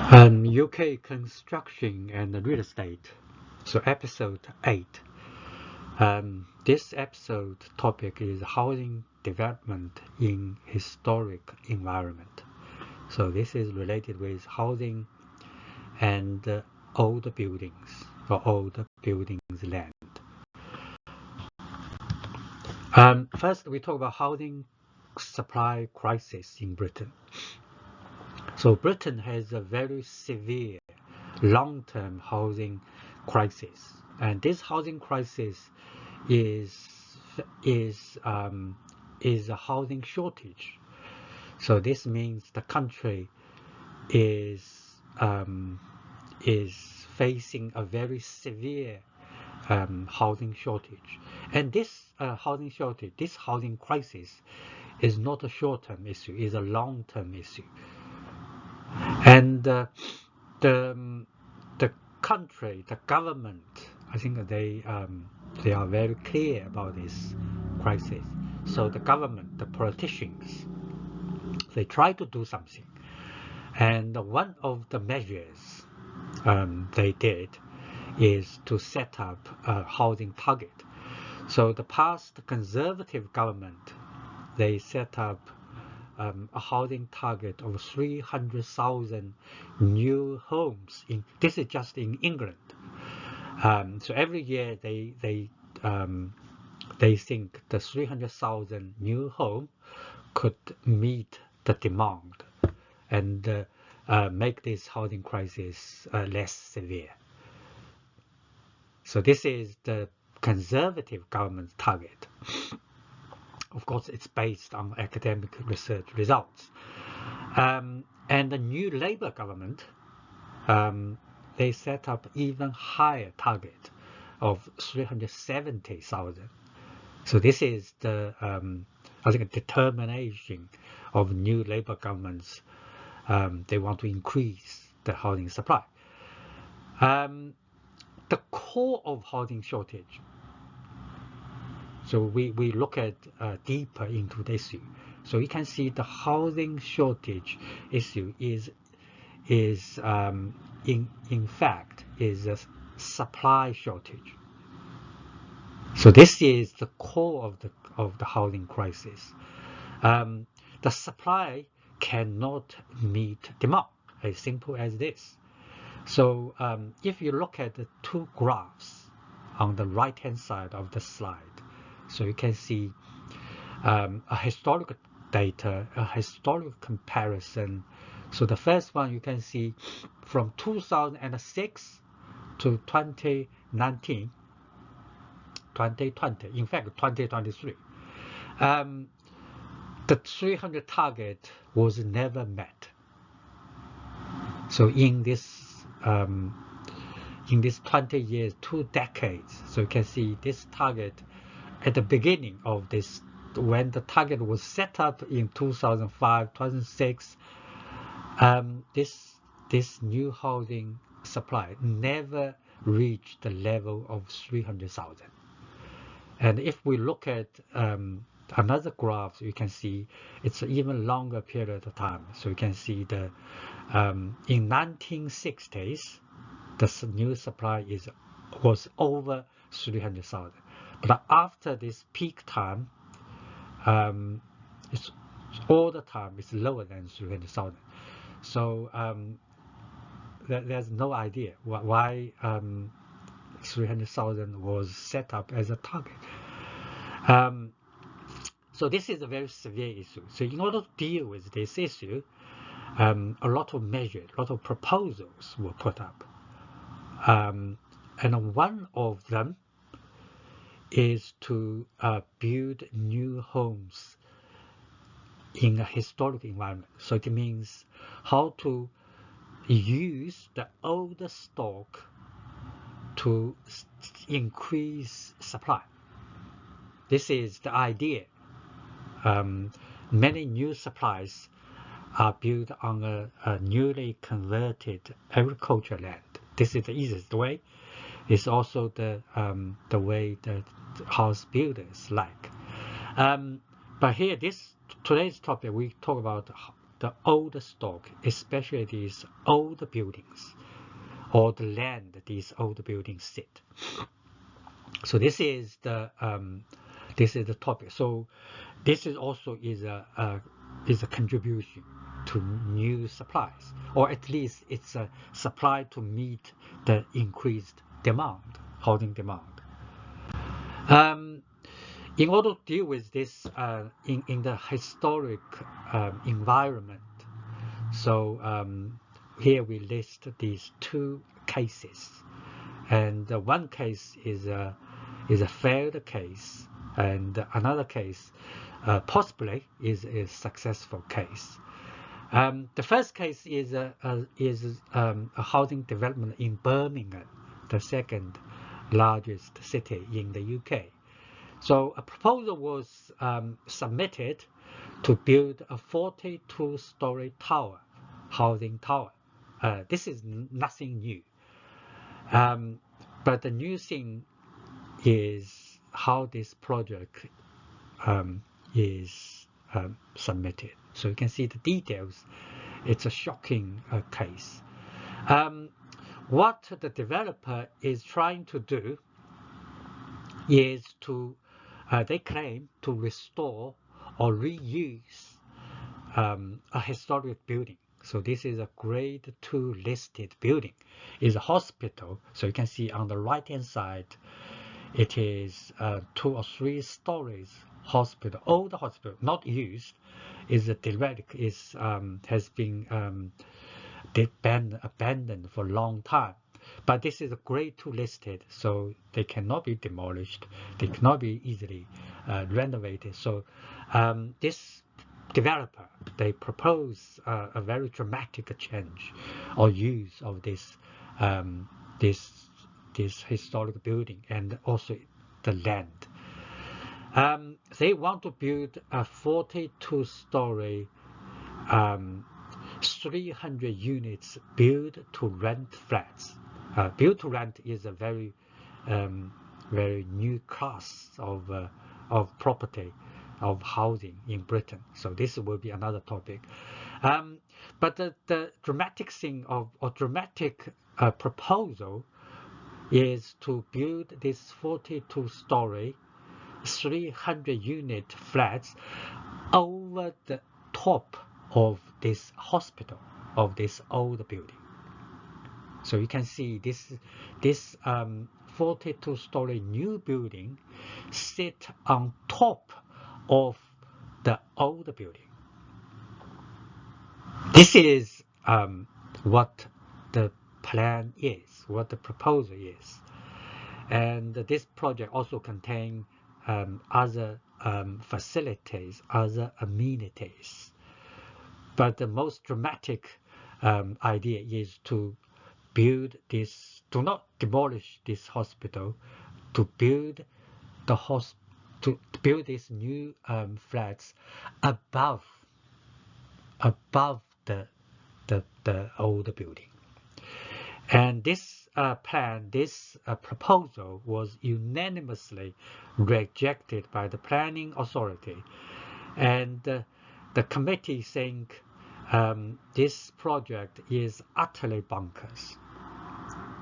UK construction and real estate. So episode 8. This episode topic is housing development in historic environment. So this is related with housing and old buildings or old buildings land. First, we talk about housing supply crisis in Britain. So Britain has a very severe long-term housing crisis, and this housing crisis is a housing shortage. So this means the country is facing a very severe housing shortage, and this housing crisis is not a short-term issue; is a long-term issue. And the country, the government, I think they are very clear about this crisis. So the government, the politicians, they try to do something. And one of the measures they did is to set up a housing target. So the past conservative government, they set up a housing target of 300,000 new homes. This is just in England. So every year they think the 300,000 new home could meet the demand and make this housing crisis less severe. So this is the conservative government's target. Of course, it's based on academic research results. And the new Labour government, they set up even higher target of 370,000. So this is the, I think, determination of new Labour governments. They want to increase the housing supply. The core of housing shortage. So we look at deeper into the issue. So you can see the housing shortage issue is in fact is a supply shortage. So this is the core of the housing crisis. The supply cannot meet demand, as simple as this. So if you look at the two graphs on the right hand side of the slide, so you can see a historical data, a historical comparison. So the first one you can see from 2006 to 2019, 2020, in fact 2023. The 300 target was never met. So in this 20 years, 2 decades, so you can see this target at the beginning of this, when the target was set up in 2005, 2006, this new housing supply never reached the level of 300,000. And if we look at another graph, you can see it's an even longer period of time. So you can see the in 1960s, the new supply was over 300,000. But after this peak time, it's all the time it's lower than 300,000. So there's no idea why 300,000 was set up as a target. So this is a very severe issue. So in order to deal with this issue, a lot of measures, a lot of proposals were put up. And one of them is to build new homes in a historic environment. So it means how to use the older stock to increase supply. This is the idea. Many new supplies are built on a newly converted agricultural land. This is the easiest way. It's also the way that house builders like. But here, today's topic, we talk about the old stock, especially these old buildings or the land these old buildings sit. So this is the topic. So this is also is a contribution to new supplies, or at least it's a supply to meet the increased demand, housing demand. In order to deal with this in the historic environment, so here we list these two cases, and one case is a failed case, and another case possibly is a successful case. The first case is a housing development in Birmingham, the second largest city in the UK. So a proposal was submitted to build a 42-story tower, housing tower. This is nothing new. But the new thing is how this project is submitted. So you can see the details. It's a shocking case. What the developer is trying to do is to, they claim to restore or reuse a historic building. So this is a grade 2 listed building. It's a hospital. So you can see on the right hand side, it is 2 or 3 stories hospital, old hospital, not used, is a direct, has been abandoned for a long time. But this is a grade 2 listed, so they cannot be demolished. They cannot be easily renovated. So this developer, they propose a very dramatic change or use of this this historic building and also the land. They want to build a 42-story 300 units build to rent flats. Build to rent is a very very new class of property, of housing in Britain. So this will be another topic. But the dramatic thing or dramatic proposal is to build this 42-story 300 unit flats over the top of this hospital, of this old building. So you can see this 42-story new building sit on top of the old building. This is what the plan is, what the proposal is. And this project also contains other facilities, other amenities. But the most dramatic idea is to build this, to not demolish this hospital, to build these new flats above the old building. And this plan, this proposal was unanimously rejected by the planning authority, and the committee think this project is utterly bonkers.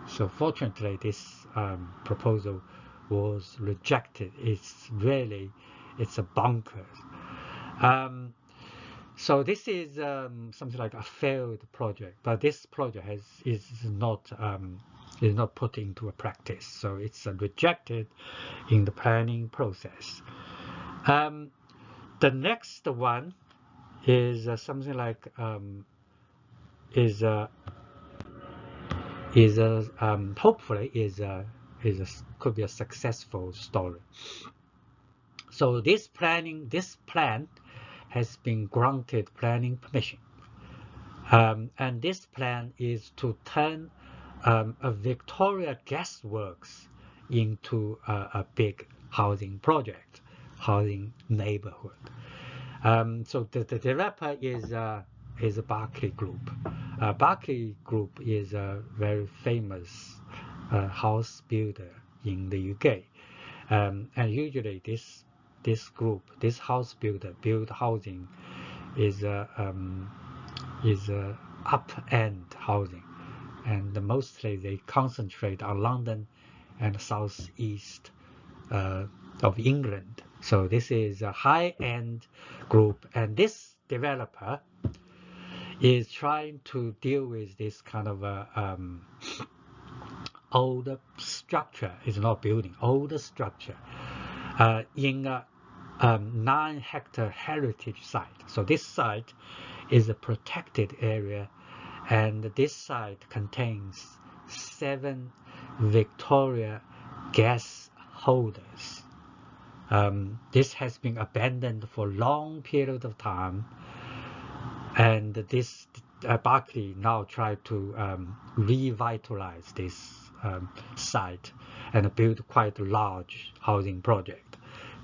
So fortunately, this proposal was rejected. It's a bonkers. So this is something like a failed project, but this project is not put into a practice. So it's rejected in the planning process. The next one is something like hopefully could be a successful story. So this plan has been granted planning permission, and this plan is to turn a Victoria Gasworks into a big housing project, housing neighborhood. So the developer is a Berkeley Group. Berkeley Group is a very famous house builder in the UK, and usually this group, this house builder, build housing is up-end housing, and mostly they concentrate on London and southeast of England. So this is a high-end group, and this developer is trying to deal with this kind of a old structure. It's not building, old structure in a 9-hectare heritage site. So this site is a protected area, and this site contains 7 Victoria gas holders. This has been abandoned for a long period of time, and this Berkeley now try to revitalize this site and build quite a large housing project,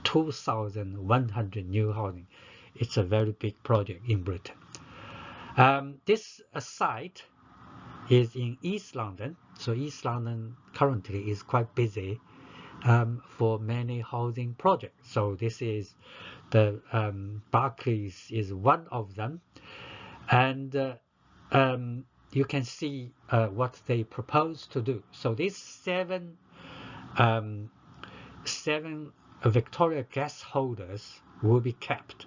2,100 new housing. It's a very big project in Britain. This site is in East London, so East London currently is quite busy for many housing projects. So this is the Barclays is one of them, and you can see what they propose to do. So these 7 Victoria gas holders will be kept.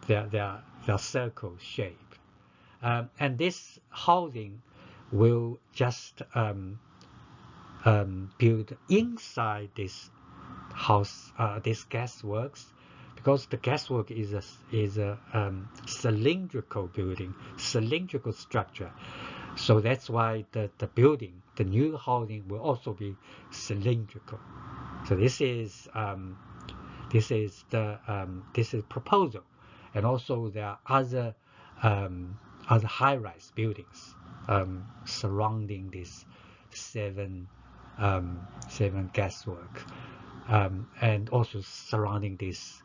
They're circle shape, and this housing will just build inside this house, this gas works, because the gas work is a cylindrical building, cylindrical structure. So that's why the building, the new housing, will also be cylindrical. So this is proposal, and also there are other high-rise buildings surrounding this 7 gas work, and also surrounding this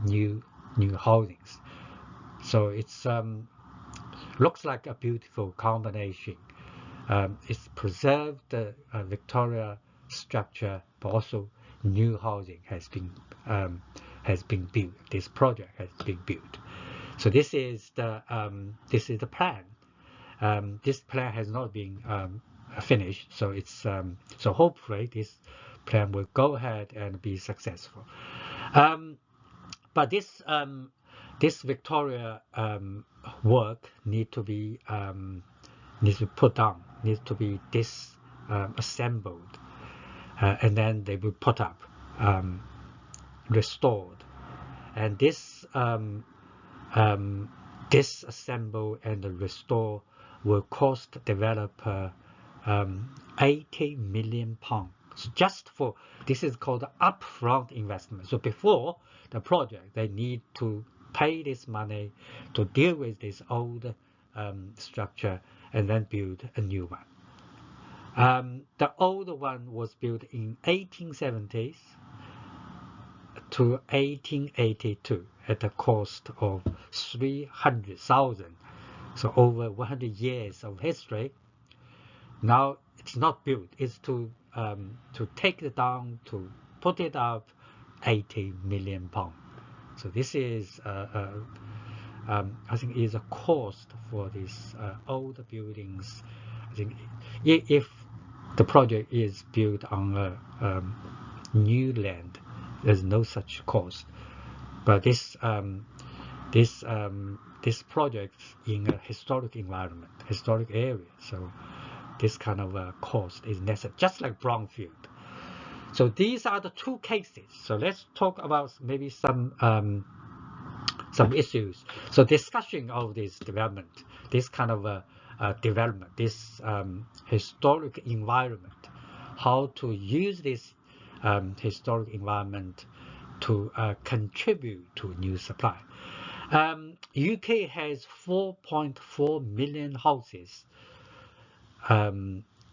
new housings. So it's looks like a beautiful combination. It's preserved the Victoria structure, but also new housing has been built. This project has been built. So this is the plan. This plan has not been finished, so it's so hopefully this plan will go ahead and be successful. But this Victoria work needs to be put down, needs to be disassembled, and then they will put up, restored, and this disassemble and restore will cost developer £80 million. Just for this is called upfront investment. So before the project, they need to pay this money to deal with this old structure and then build a new one. The old one was built in 1870s to 1882 at a cost of 300,000. So over 100 years of history. Now it's not built. It's to take it down, to put it up, £80 million. So this is I think is a cost for these old buildings. I think if the project is built on a new land, there's no such cost. But this project in a historic environment, historic area, so this kind of cost is necessary, just like brownfield. So these are the 2 cases. So let's talk about maybe some issues. So discussion of this development, this kind of development, this historic environment, how to use this historic environment to contribute to new supply. UK has 4.4 million houses.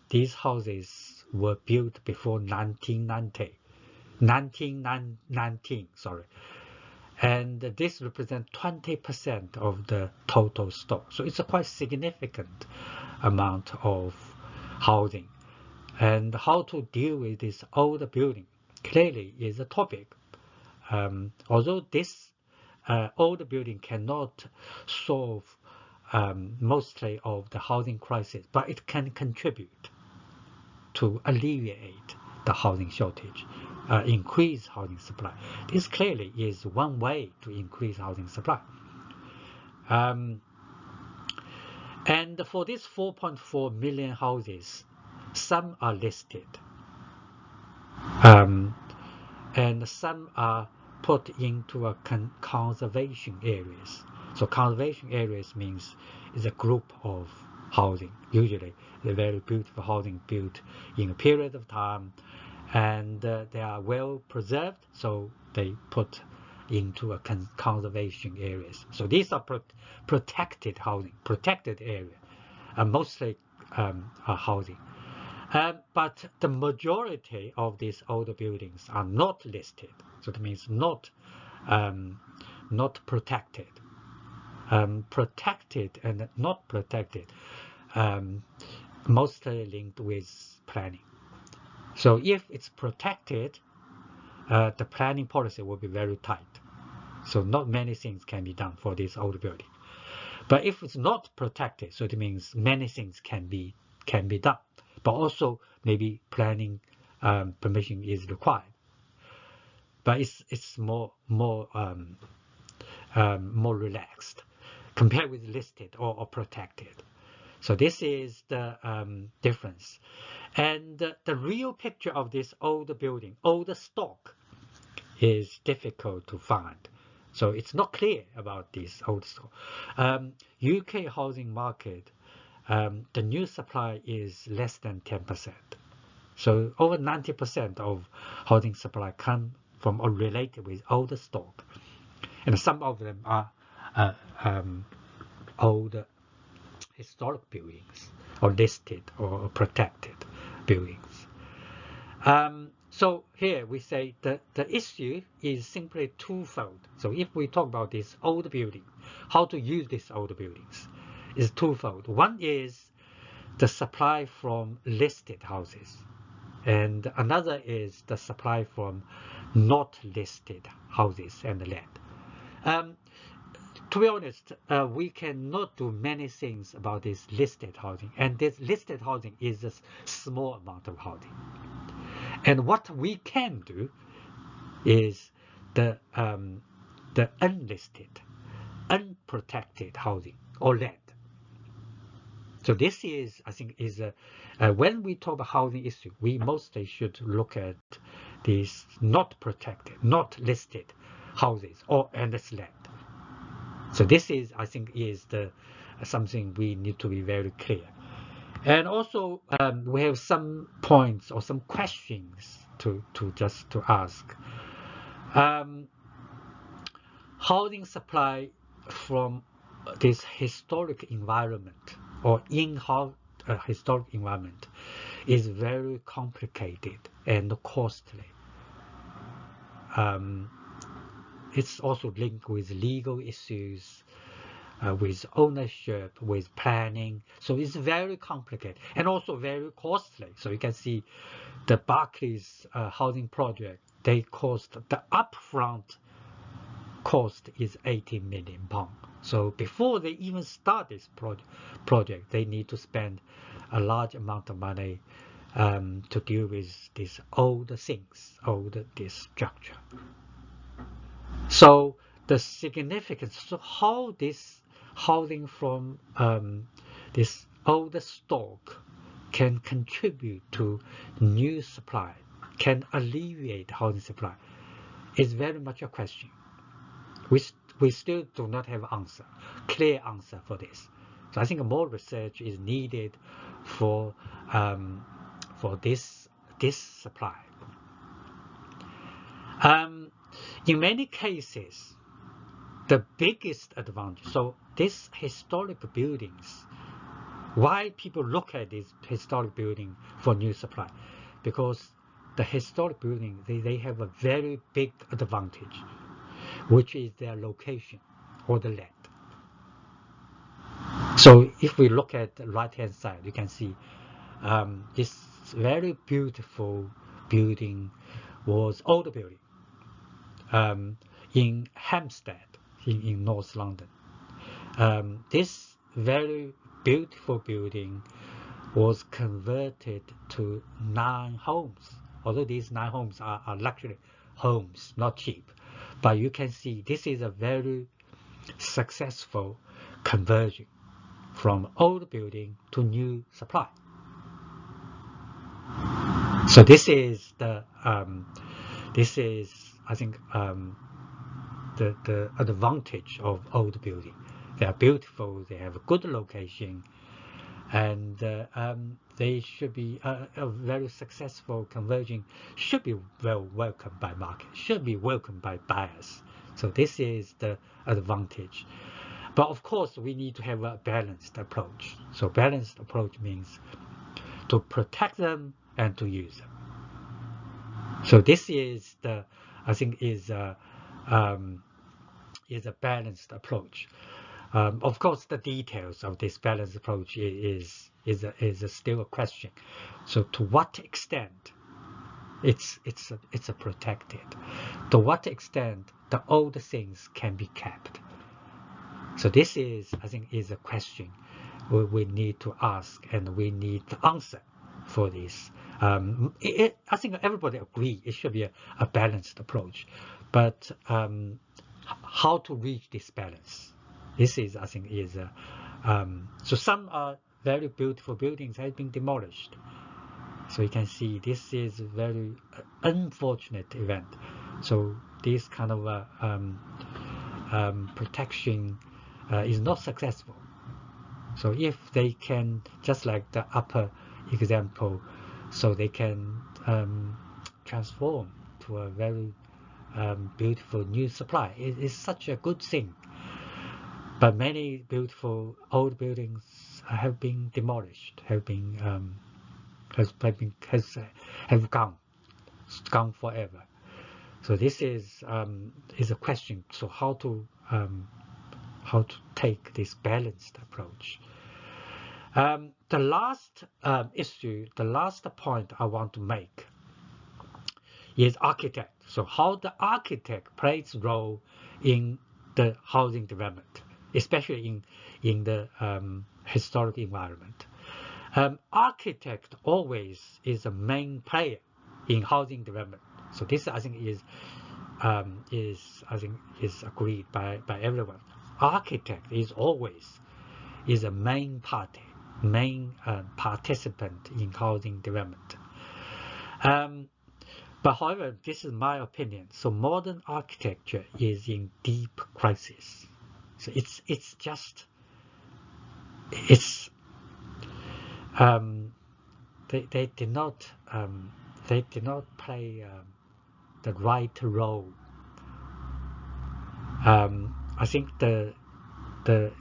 These houses were built before 1919, sorry. And this represents 20% of the total stock. So it's a quite significant amount of housing. And how to deal with this older building clearly is a topic. Although this older building cannot solve mostly of the housing crisis, but it can contribute to alleviate the housing shortage, increase housing supply. This clearly is one way to increase housing supply. And for these 4.4 million houses, some are listed, and some are put into a conservation areas. So conservation areas means is a group of housing, usually the very beautiful housing built in a period of time, and they are well preserved, so they put into a conservation areas. So these are protected housing, protected area, mostly are housing. But the majority of these older buildings are not listed, so that means not protected. Protected and not protected, mostly linked with planning. So if it's protected, the planning policy will be very tight. So not many things can be done for this old building. But if it's not protected, so it means many things can be done. But also maybe planning permission is required. But it's more relaxed compared with listed or protected. So this is the difference. And the real picture of this older building, older stock, is difficult to find. So it's not clear about this old stock. UK housing market, the new supply is less than 10%. So over 90% of housing supply come from or related with older stock. And some of them are old historic buildings or listed or protected buildings. So here we say that the issue is simply twofold. So if we talk about this old building, how to use these old buildings is twofold. One is the supply from listed houses, and another is the supply from not listed houses and land. To be honest, we cannot do many things about this listed housing, and this listed housing is a small amount of housing. And what we can do is the unlisted, unprotected housing or land. So this is, I think, is when we talk about housing issue, we mostly should look at these not protected, not listed houses and this land. So this is, I think, is something we need to be very clear. And also, we have some points or some questions to ask. Housing supply from this historic environment or in historic environment is very complicated and costly. It's also linked with legal issues, with ownership, with planning. So it's very complicated and also very costly. So you can see the Barclays housing project, they cost, the upfront cost is £80 million. So before they even start this project, they need to spend a large amount of money to deal with these old things, this structure. So the significance, so how this housing from this older stock can contribute to new supply, can alleviate housing supply, is very much a question. We still do not have answer, clear answer for this. So I think more research is needed for this supply. In many cases, the biggest advantage, so these historic buildings, why people look at this historic building for new supply? Because the historic building, they have a very big advantage, which is their location or the land. So if we look at the right hand side, you can see this very beautiful building was older building in Hampstead in North London. This very beautiful building was converted to 9 homes. Although these 9 homes are luxury homes, not cheap. But you can see this is a very successful conversion from old building to new supply. So this is the I think the advantage of old building. They are beautiful. They have a good location, and they should be a very successful conversion. Should be well welcomed by market. Should be welcomed by buyers. So this is the advantage. But of course, we need to have a balanced approach. So balanced approach means to protect them and to use them. So this is the, I think, is a balanced approach. Of course, the details of this balanced approach is still a question. So to what extent it's a protected? To what extent the old things can be kept? So this is, I think, is a question we need to ask, and we need the answer for this. I think everybody agrees it should be a balanced approach, but how to reach this balance? This is, I think, is so some very beautiful buildings have been demolished. So you can see this is a very unfortunate event. So this kind of protection is not successful. So if they can, just like the upper example, so they can transform to a very beautiful new supply. It is such a good thing. But many beautiful old buildings have been demolished, have gone forever. So this is a question. So how to take this balanced approach? The last issue, the last point I want to make is architect. So how the architect plays a role in the housing development, especially in the historic environment. Architect always is a main player in housing development. So this, I think, is agreed by everyone. Architect is always a main party, main participant in housing development. But however, this is my opinion. So modern architecture is in deep crisis. So they did not play the right role. I think the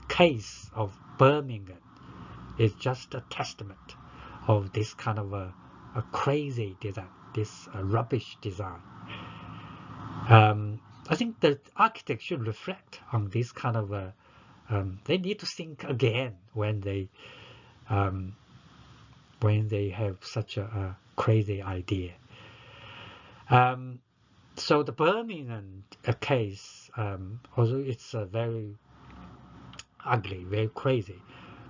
case of Birmingham is just a testament of this kind of a crazy design, this rubbish design. I think the architect should reflect on this kind of they need to think again when they have such a crazy idea. So the Birmingham case, although it's very ugly, very crazy,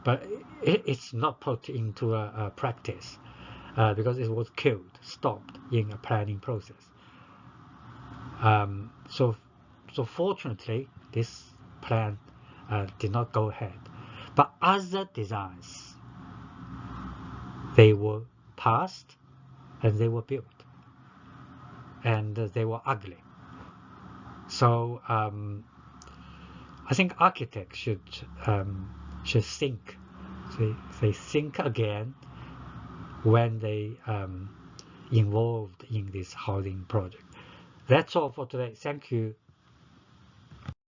but it's not put into a practice because it was stopped in a planning process. So fortunately, this plan did not go ahead. But other designs, they were passed and they were built, and they were ugly. So I think architects should think. They think again when they involved in this housing project. That's all for today. Thank you.